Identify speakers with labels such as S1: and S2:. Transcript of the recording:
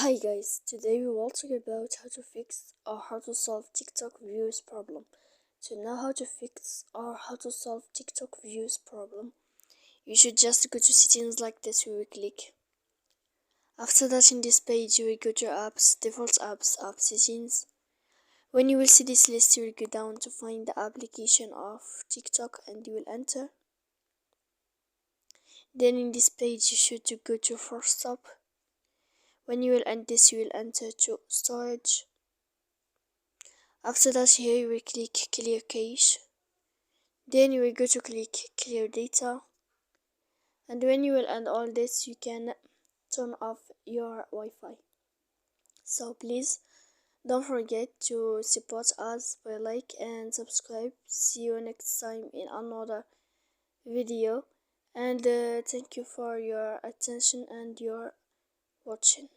S1: Hi guys, today we will talk about how to fix or how to solve TikTok views problem. To know how to fix or how to solve TikTok views problem, you should just go to settings like this. We will click. After that, in this page you will go to apps, default apps, app settings. When you will see this list, you will go down to find the application of TikTok and you will enter. Then in this page you should go to force stop. When you will end this, you will enter to storage. After that, here you will click clear cache. Then you will go to click clear data. And when you will end all this, you can turn off your Wi-Fi. So please don't forget to support us by like and subscribe. See you next time in another video. And thank you for your attention and your watching.